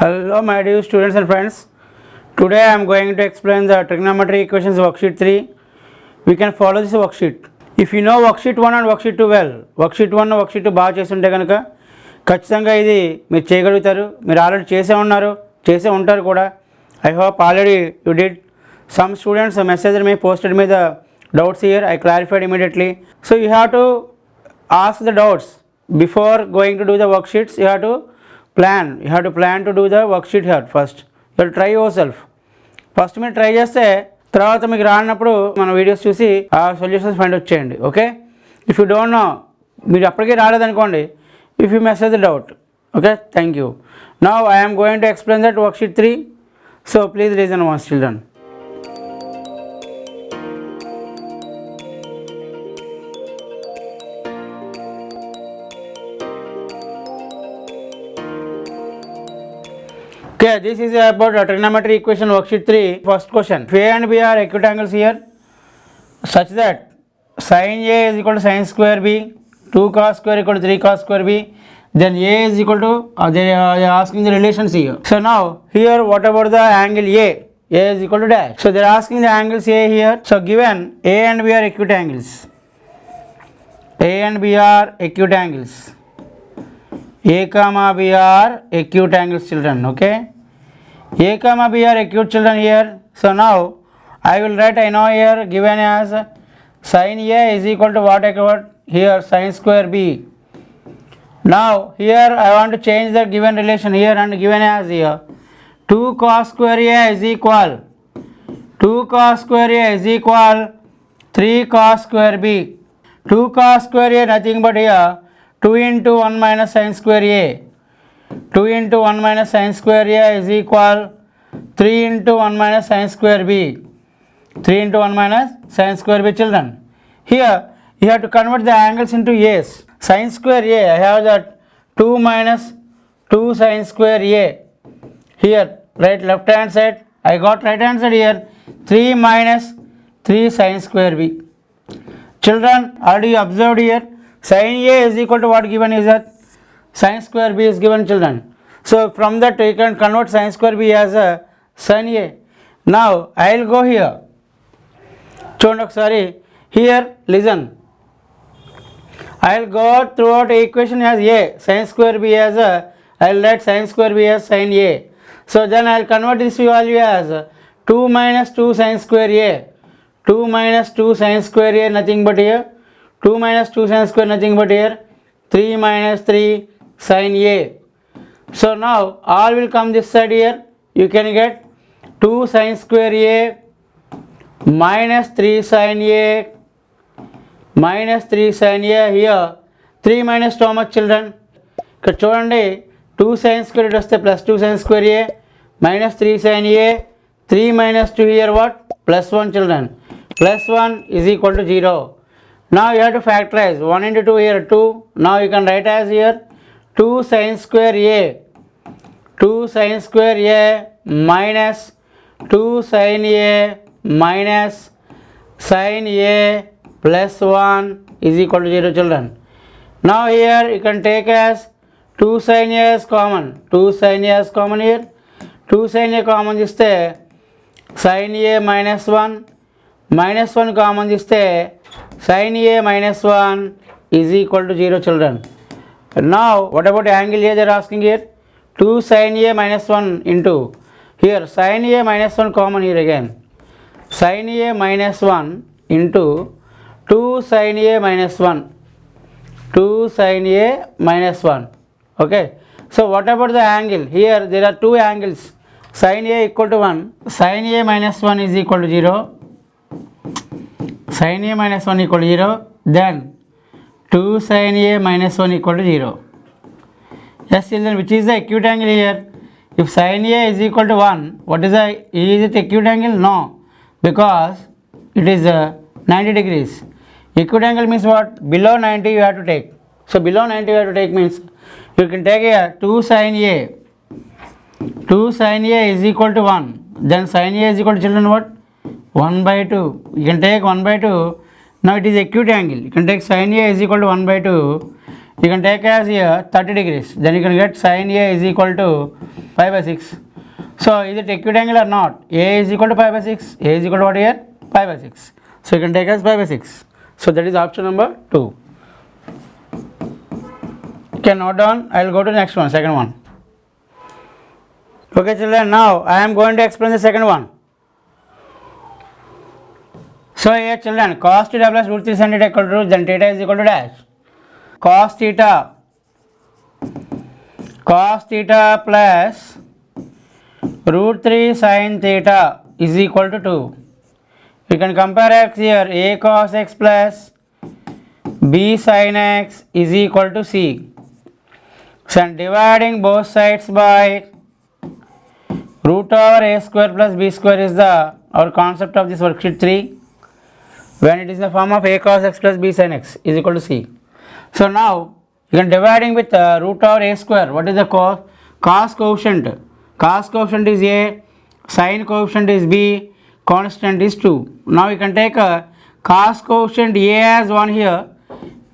Hello my dear students and friends. Today I am going to explain the trigonometric equations worksheet 3. We can follow this worksheet. If you know worksheet 1 and worksheet 2 well, worksheet 1 worksheet 2 బాగా చేస్తుంటే కనుక ఖచ్చితంగా ఇది మీరు చేయగలుగుతారు. మీరు already చేసే ఉంటారు కూడా. I hope already you did. Some students messaged me, posted me the doubts here. I clarified immediately. So you have to ask the doubts before going to do the worksheets. You have to plan to do the worksheet here first. You have to try yourself. First మీరు try చేస్తే తర్వాత మీకు రానప్పుడు మన videos చూసి ఆ solutions find out చేయండి. Okay, if you don't know, మీరు అప్పటికే రాలేదనుకోండి, if you message the doubt. Okay, thank you. Now I am going to explain that worksheet 3. So please listen once children. Okay, this is about trigonometric equation worksheet 3. First question: if A and B are acute angles here such that sin A is equal to sin square B, 2 cos square equal to 3 cos square B, then A is equal to they are asking the relations here. So now here what about the angle A? A is equal to dash. So they are asking the angles A here. So given A and B are acute angles. A and B are acute angles. A comma B are acute angles, children. Okay, A comma B are acute, children, here. So now I will write, I know here given as sin A is equal to what I got here, sin square B. Now here I want to change the given relation here and given as here 2 cos square A is equal 3 cos square B. 2 cos square A nothing but here 2 into 1 minus sin square A. 2 into 1 minus sin square A is equal 3 into 1 minus sin square B. 3 into 1 minus sin square B, children. Here you have to convert the angles into A's. Sin square A, I have that 2 minus 2 sin square A. Here right left hand side, I got right hand side here 3 minus 3 sin square B. Children, already observed here sin A is equal to what given is that sin square B is given, children. So from that you can convert sin square B as a sin A. Now I will go here. Sorry, here listen. I will go throughout the equation as A, sin square B as a, I will write sin square B as sin A. So then I will convert this value as 2 minus 2 sin square A. 2 minus 2 sin square A nothing but here 2 minus 2 sin square nothing but here 3 minus 3 sin A. So now all will come this side here. You can get 2 sin square A minus 3 sin A minus 3 sin A here. 3 minus how much, children? ఇక్కడ చూడండి 2 sin square వస్తే plus 2 sin square A minus 3 sin A. 3 minus 2 here what? Plus 1, children. Plus 1 is equal to 0. Now you have to factorize 1 into 2 here 2. Now you can write as here 2 sin square A. 2 sin square A minus 2 sin A minus sin A plus 1 is equal to 0, children. Now here you can take as 2 sin A is common. 2 sin A is common here. 2 sin A common ఇస్తే sin A minus 1 minus 1 common ఇస్తే sin A minus 1 is equal to 0, children. Now what about angle A they are asking here? 2 sin A minus 1 into here sin A minus 1 common here again. Sin A minus 1 into 2 sin A minus 1. 2 sin A minus 1. Okay. So what about the angle? Here there are two angles. Sin A equal to 1. Sin A minus 1 is equal to 0. Sin A minus 1 equal to 0. Then 2 sin A minus 1 equal to 0. Yes, children, which is the acute angle here? If sin A is equal to 1, what is it acute angle? No, because it is 90 degrees. Acute angle means what? Below 90 you have to take. So below 90 you have to take means you can take here 2 sin A. 2 sin A is equal to 1. Then sin A is equal to, children, what? 1 by 2. You can take 1 by 2. Now it is acute angle. You can take sin A is equal to 1 by 2. you can take as here 30 degrees, then you can get sin A is equal to pi by 6. So is it equiangle or not? A is equal to pi by 6, A is equal to what here? Pi by 6. So you can take as pi by 6. So that is option number 2. You can note down. I will go to the next one, second one. Okay children, now I am going to explain the second one. So here children, cos theta plus root 3 sin theta equal to, then theta is equal to dash. Cos theta plus root 3 sin theta is equal to 2. We can compare x here, a cos x plus b sin x is equal to c. So I am dividing both sides by root over a square plus b square is our concept of this worksheet 3, when it is in the form of a cos x plus b sin x is equal to c. So now you can dividing with root over a square. What is the cos coefficient? Cos coefficient is a, sin coefficient is b, constant is 2. Now you can take a cos coefficient a as 1 here,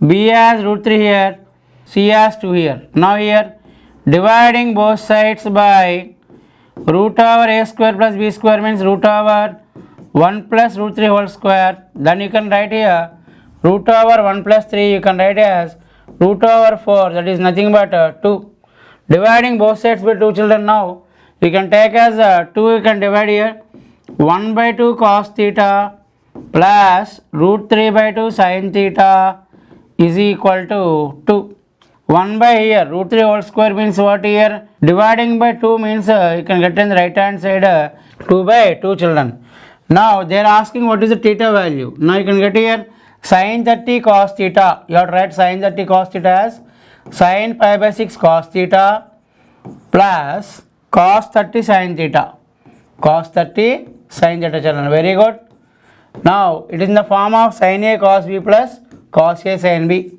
b as root 3 here, c as 2 here. Now here dividing both sides by root over a square plus b square means root over 1 plus root 3 whole square. Then you can write here root over 1 plus 3, you can write as root over 4, that is nothing but 2. Dividing both sides by 2 children, now you can take as 2, you can divide here 1 by 2 cos theta plus root 3 by 2 sin theta is equal to 2. 1 by here root 3 whole square means what here? Dividing by 2 means you can get in the right hand side 2 by 2 children. Now they are asking what is the theta value. Now you can get here sin 30 cos theta. You have to write sin 30 cos theta as sin pi by 6 cos theta plus cos 30 sin theta. Cos 30 sin theta children. Very good. Now it is in the form of sin A cos B plus cos A sin B.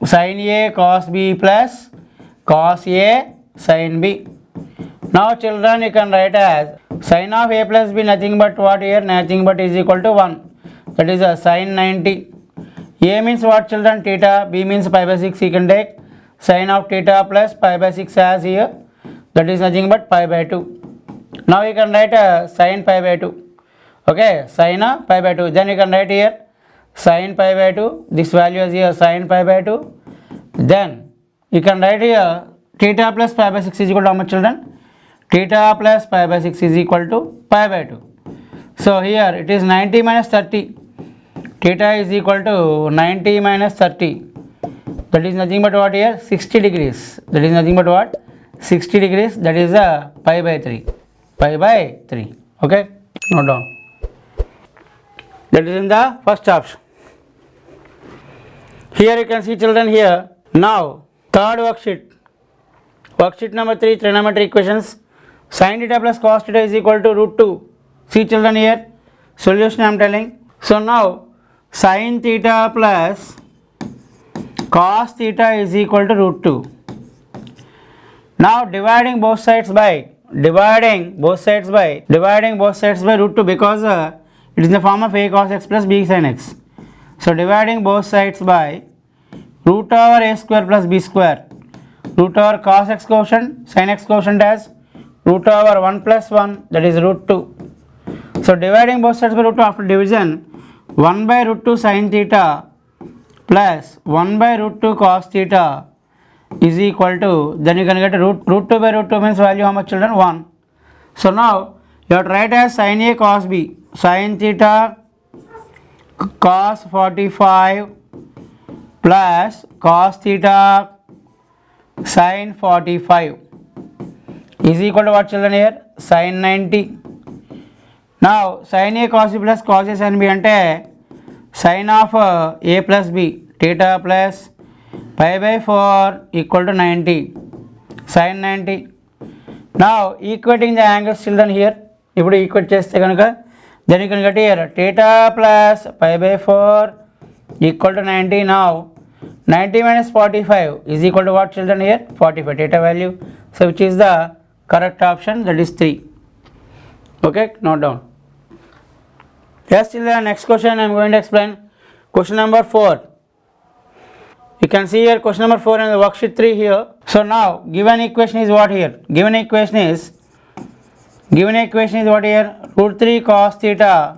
Sin A cos B plus cos A sin B. Now children you can write as sin of A plus B nothing but what here? Nothing but is equal to 1. That is a sin 90. A means what children? Theta. B means pi by 6. You can take sin of theta plus pi by 6 as here. That is nothing but pi by 2. Now you can write sin pi by 2. Okay, sin pi by 2. Then you can write here sin pi by 2. This value is here sin pi by 2. Then you can write here theta plus pi by 6 is equal to how much children? Theta plus pi by 6 is equal to pi by 2. So here it is 90 minus 30. Theta is equal to 90 minus 30. That is nothing but what here? 60 degrees. That is nothing but what? 60 degrees. That is pi by 3. Pi by 3. Okay? Note down. That is in the first option. Here you can see children here. Now third worksheet. Worksheet number 3, trigonometric equations. Sin theta plus cos theta is equal to root 2. See children here. Solution I am telling. So now sin theta plus cos theta is equal to root 2. Now dividing both sides by root 2 because it is in the form of a cos x plus b sin x. So dividing both sides by root over a square plus b square. Root over cos x quotient, sin x quotient as root over 1 plus 1, that is root 2. So dividing both sides by root 2 after division, 1 by root 2 sin theta plus 1 by root 2 cos theta is equal to, then you can get root 2 by root 2 means value how much children? 1. So now you have to write as sin A cos B, sin theta cos 45 plus cos theta sin 45 is equal to what children here? Sin 90. Now sin A cos B plus cos A sin B ante sin of A plus B theta plus pi by 4 equal to 90 sin 90. Now equating the angles children here. ఇప్పుడు equate చేస్తే కనుక then you can get here theta plus pi by 4 equal to 90. Now 90 minus 45 is equal to what children here? 45 theta value. So which is the correct option? That is 3. Okay, note down. Yes children, next question I am going to explain. Question number 4. You can see here question number 4 and the worksheet 3 here. So now given equation is what here? Given equation is what here? Root 3 cos theta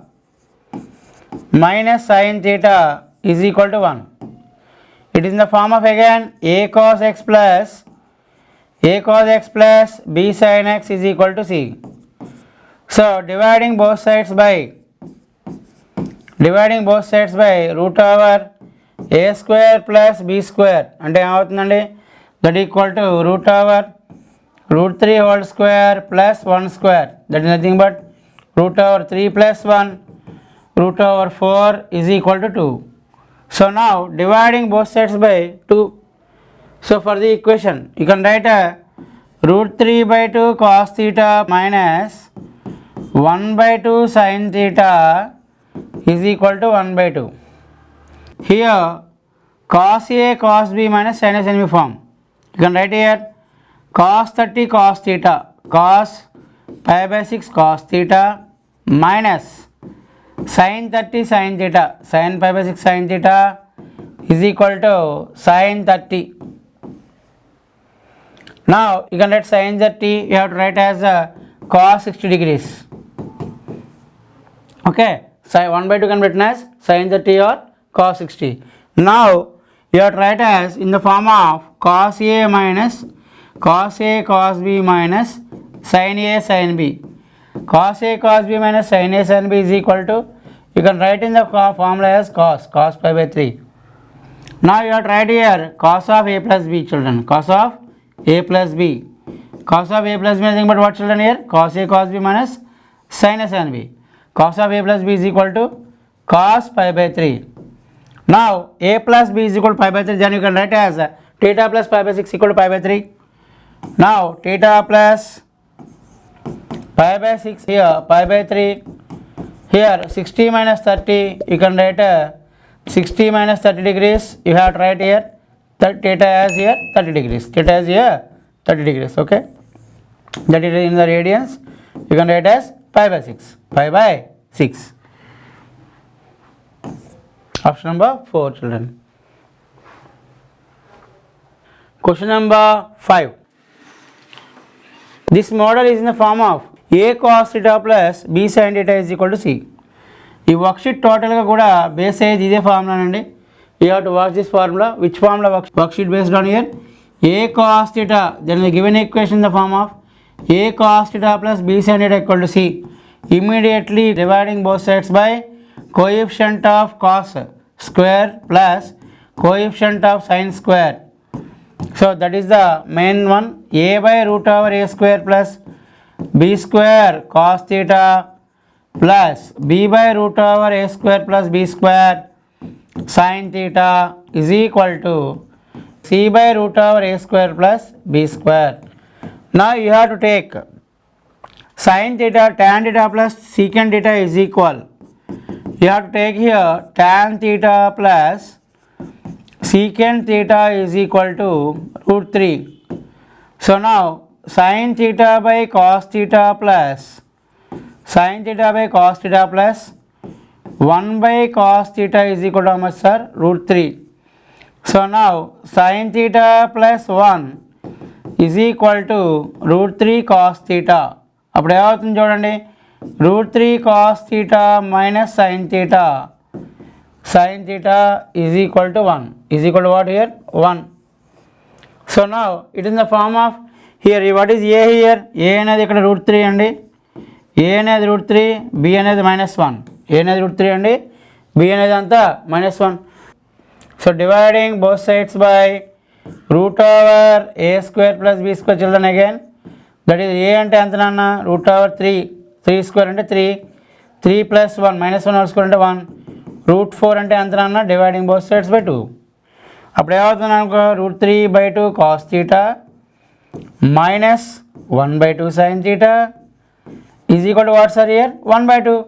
minus sin theta is equal to 1. It is in the form of again a cos x plus b sin x is equal to c. So dividing both sides by root over a square plus b square అంటే ఏమవుతుందండి, that equal to root over root 3 whole square plus 1 square, that is nothing but root over 3 plus 1 root over 4 is equal to 2. So now dividing both sides by 2. So for the equation you can write a root 3 by 2 cos theta minus 1 by 2 sin theta is equal to 1 by 2. Here cos A cos B minus sin A sin B form. You can write here cos 30 cos theta cos pi by 6 cos theta minus sin 30 sin theta sin pi by 6 sin theta is equal to sin 30. Now you can write sin 30, you have to write as cos 60 degrees. Okay, so 1 by 2 can be written as sin 30 or cos 60. Now you have to write as in the form of cos A cos B minus sin A sin B. Cos A cos B minus sin A sin B is equal to, you can write in the formula as cos pi by 3. Now you have to write here cos of A plus B, children, cos of A plus B. Cos of A plus B nothing but what, children, here cos A cos B minus sin A sin B. Cos of A plus B is equal to cos pi by 3. Now A plus B is equal to pi by 3, then you can write as theta plus pi by 6 equal to pi by 3. Now theta plus pi by 6 here, pi by 3 here, 60 minus 30, you can write 60 minus 30 degrees, you have to write here theta as here 30 degrees, theta as here 30 degrees, okay, that is in the radians, you can write as pi by 6, pi by 6. Option number 4, children. Question number 5. This model is in the form of a cos theta plus b sin theta is equal to c. ఈ worksheet టోటల్గా కూడా base అయ్యేది ఇదే formula అండి. You have to watch this formula. Which formula worksheet based on here a cos theta, then the given equation in the form of a cos theta plus b sin theta equal to c. Immediately dividing both sides by coefficient of cos square plus coefficient of sin square. So that is the main one, a by root over a square plus b square cos theta plus b by root over a square plus b square sin theta is equal to c by root over a square plus b square. Now you have to take sin theta tan theta plus secant theta is equal, you have to take here tan theta plus secant theta is equal to root 3. So now sin theta by cos theta plus 1 by cos theta is equal to how much, sir? Root 3. So now sin theta plus 1 is equal to root 3 cos theta. అప్పుడు ఏమవుతుంది చూడండి, root 3 cos theta minus sin theta is equal to 1, is equal to what here? 1. So now it is in the form of here, what is a here? A అనేది ఇక్కడ root 3 అండి, a అనేది root 3, b అనేది minus 1, a అనేది root 3 అండి, b అనేది అంతా minus 1. So dividing both sides by root over a square plus b square, children, again that is a అంటే ఎంత నాన్న, root over 3 square అంటే 3 plus 1 minus 1 whole square అంటే 1, root 4 అంటే ఎంత నాన్న, dividing both sides by 2. అప్పుడు ఏమవుతుంది అనుకో, root 3 by 2 cos theta minus 1 by 2 sin theta is equal to what, sir, here 1 by 2.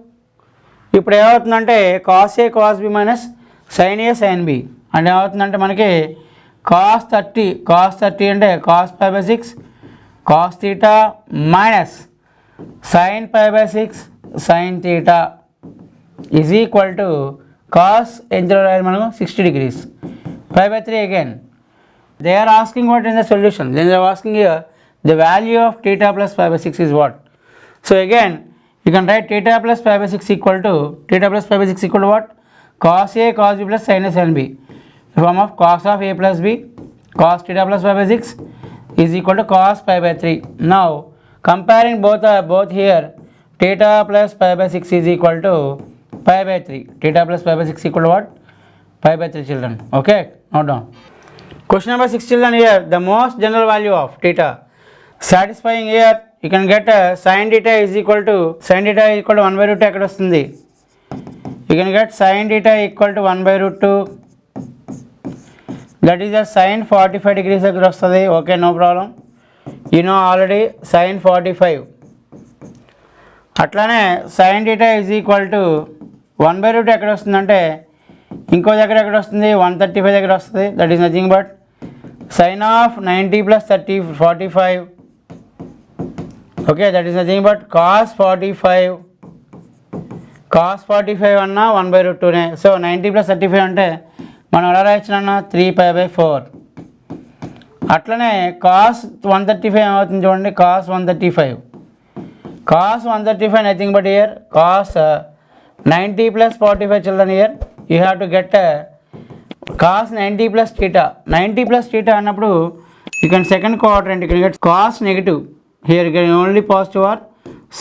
ఇప్పుడు ఏమవుతుందంటే cos A cos B minus sin A sin B అంటే ఏమవుతుందంటే మనకి cos 30 అంటే cos pi by 6 cos theta minus sin pi by 6 sin theta is equal to cos ఎంత రాయాలి మనము 60 degrees. pi by 3 again. They are asking what in the solution. Then they are asking here the value of theta plus pi by 6 is what. So again you can write theta plus pi by 6 equal to what? Cos A cos B plus sin A sin B. The form of cos of A plus B cos theta plus pi by 6 is equal to cos pi by 3. Now comparing both here, theta plus pi by 6 is equal to pi by 3. Theta plus pi by 6 equal to what? Pi by 3 children. Okay, note down. Question number 6 children here, the most general value of theta. Satisfying here, you can get sin theta is equal to 1 by root 2 ekkada vastundi. You can get sin theta equal to 1 by root 2. That is a sin 45 degrees ekkada vastadi. Okay, no problem. You know already sin 45. అట్లానే sin theta is equal to 1 by root ఎక్కడ వస్తుందంటే ఇంకో దగ్గర ఎక్కడ వస్తుంది 135 దగ్గర వస్తుంది. That is nothing but sin of 90 plus 30 45. Okay, that is nothing but cos 45 అన్న 1 by root 2నే. సో 90 plus 35 అంటే మనం ఎలా రాయొచ్చునన్న 3 pi by 4. అట్లనే cos 135 ఏమవుతుంది చూడండి, cos 135 nothing but here cos 90 plus 45 children. Here you have to get cos 90 plus theta. 90 plus theta అన్నప్పుడు you can second quadrant you can get cos negative. Here you can only positive or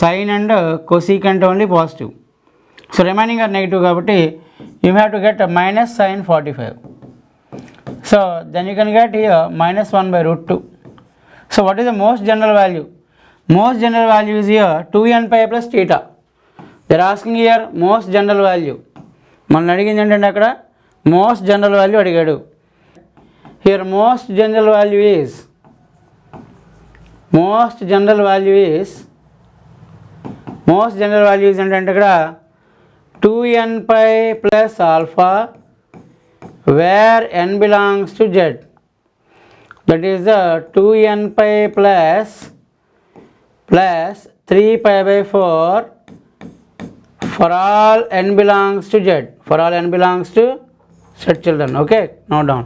sin and cosecant only positive. So remaining are negative కాబట్టి you have to get minus sin 45. So then you can get here minus 1 by root 2. So what is the most general value? Most general value is here 2n pi plus theta. They are asking here most general value. మనం అడిగింది ఏంటంటే అక్కడ most general value అడిగాడు. Here most general value is ఏంటంటే ఇక్కడ 2n pi plus alpha where n belongs to z. That is the 2n pi plus 3 pi by 4 for all n belongs to z. For all n belongs to z children. Okay, note down.